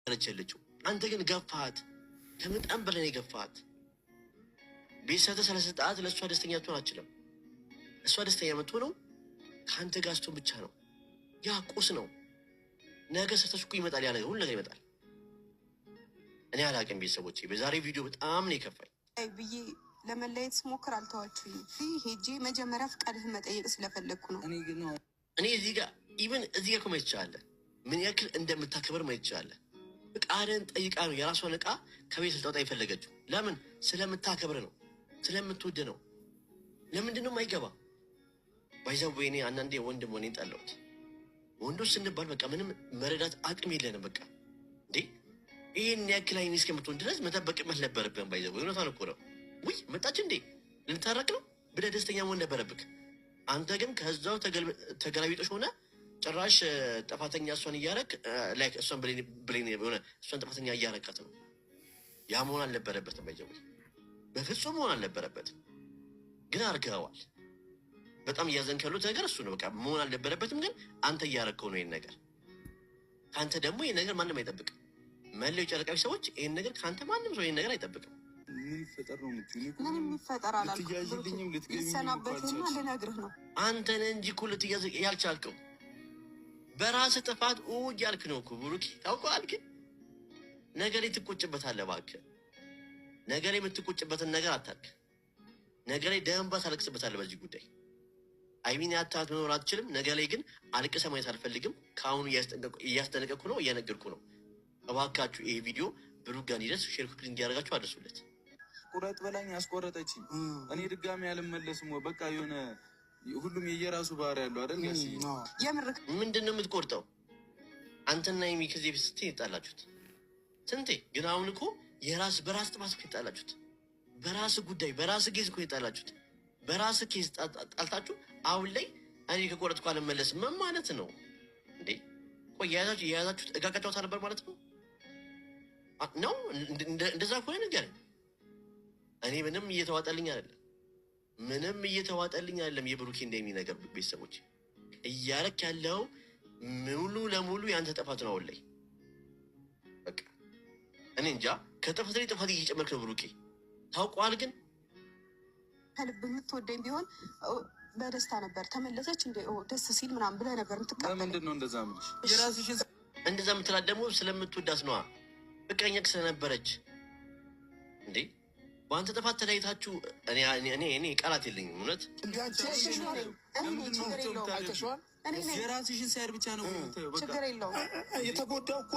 ያለችው አንተ ግን ገፋት፣ ከመጠን በላይ ገፋት። ቤተሰብ ስለሰጣት ለእሷ ደስተኛ ትሆን አትችልም። እሷ ደስተኛ የምትሆነው ከአንተ ጋር ስትሆን ብቻ ነው። ያ ቁስ ነው። ነገ ሰርተሽ እኮ ይመጣል፣ ያ ነገር ሁሉ ነገር ይመጣል። እኔ አላውቅም ቤተሰቦቼ፣ በዛሬ ቪዲዮ በጣም ነው የከፋኝ ብዬ ለመለየት ስሞክር አልተዋችሁኝ። ሄጄ መጀመሪያ ፍቃድህን መጠየቅ ስለፈለግኩ ነው። እኔ እዚህ ጋር ኢቨን እዚህ ጋር እኮ ማየት ትችላለህ፣ ምን ያክል እንደምታከብር ማየት ትችላለህ። ፍቃድህን ጠይቃ ነው የራሷን ዕቃ ከቤት ልታወጣ የፈለገችው። ለምን? ስለምታከብር ነው፣ ስለምትወድ ነው። ለምንድን ነው የማይገባ? ባይዘው ወይኔ አንዳንዴ ወንድም ሆኔ ጠላሁት። ወንዶች ስንባል በቃ ምንም መረዳት አቅም የለንም። በቃ እንዴ ይህን ያክል አይኔ እስከምትሆን ድረስ መጠበቅ ነበረብን። ባይዘው እውነቷን እኮ ነው። ውይ መጣች እንዴ ልንታረቅ ነው ብለህ ደስተኛ መሆን ነበረብክ። አንተ ግን ከዛው ተገላቢጦሽ ሆነ ጭራሽ ጥፋተኛ እሷን እያረክ ላይክ እሷን ብሌን ሆነ እሷን ጥፋተኛ እያረካት ነው። ያ መሆን አልነበረበትም። ባይዘው በፍጹም መሆን አልነበረበትም፣ ግን አርገዋል። በጣም እያዘንክ ያሉት ነገር እሱ ነው። በቃ መሆን አልነበረበትም፣ ግን አንተ እያረከው ነው ይህን ነገር። ከአንተ ደግሞ ይህን ነገር ማንም አይጠብቅም። መለው የጨረቃዊ ሰዎች ይህን ነገር ከአንተ ማንም ሰው ይህን ነገር አይጠብቅም። ምን ይፈጠር አላልኩም። ልሰናበትና ልነግርህ ነው። አንተን እንጂ እኮ ልትያዝ ያልቻልከው በራስህ ጥፋት እያልክ ነው እኮ ብሩክ፣ ታውቀዋል። ግን ነገ ላይ ትቆጭበታለህ። እባክህ ነገ ላይ የምትቆጭበትን ነገር አታልክ። ነገ ላይ ደንባ ታለቅስበታለህ በዚህ ጉዳይ። አይሚን ያታት መኖር አትችልም። ነገ ላይ ግን አልቅሰህ ማየት አልፈልግም። ከአሁኑ እያስጠነቀቅኩ ነው፣ እየነገርኩ ነው። እባካችሁ ይሄ ቪዲዮ ብሩክ ጋር እንዲደርስ ሼር ኮፒ እንዲያደርጋችሁ አድርሱለት። ቁረጥ በላኝ አስቆረጠች። እኔ ድጋሚ አልመለስም። በቃ የሆነ ሁሉም የየራሱ ባህሪ ያለው አይደል? የምርክ ምንድን ነው የምትቆርጠው? አንተና የሚ ከዚህ በፊት ስንቴ ይጣላችሁት? ስንቴ? ግን አሁን እኮ በራስ ጥፋት እኮ ይጣላችሁት። በራስ ጉዳይ በራስ ኬዝ እኮ ይጣላችሁት። በራስ ኬዝ ጣልታችሁ አሁን ላይ እኔ ከቆረጥኩ አልመለስም ምን ማለት ነው እንዴ? ቆይ የያዛችሁት እቃ ጨዋታ ነበር ማለት ነው ነው? እንደዛ ከሆነ ንገረኝ። እኔ ምንም እየተዋጠልኝ አይደለም፣ ምንም እየተዋጠልኝ አይደለም። የብሩኬ እንደሚ ነገር ቤተሰቦች እያረክ ያለው ሙሉ ለሙሉ ያንተ ጥፋት ነው። አሁን ላይ በቃ እኔ እንጃ ከጥፋት ላይ ጥፋት እየጨመርክ ነው ብሩኬ፣ ታውቀዋል። ግን ከልብ የምትወደኝ ቢሆን በደስታ ነበር። ተመለሰች እንደ ደስ ሲል ምናምን ብለህ ነበር የምትቀበለኝ። ምንድን ነው እንደዛ ምልሽ? የራስሽን እንደዛ የምትላት ደግሞ ስለምትወዳት ነዋ። ፍቅረኛክ ስለነበረች እንዴ በአንተ ጥፋት ተለያይታችሁ እኔ ቃላት የለኝም እውነት። የራስሽን ሳይድ ብቻ ነው ችግር የለውም። የተጎዳው እኮ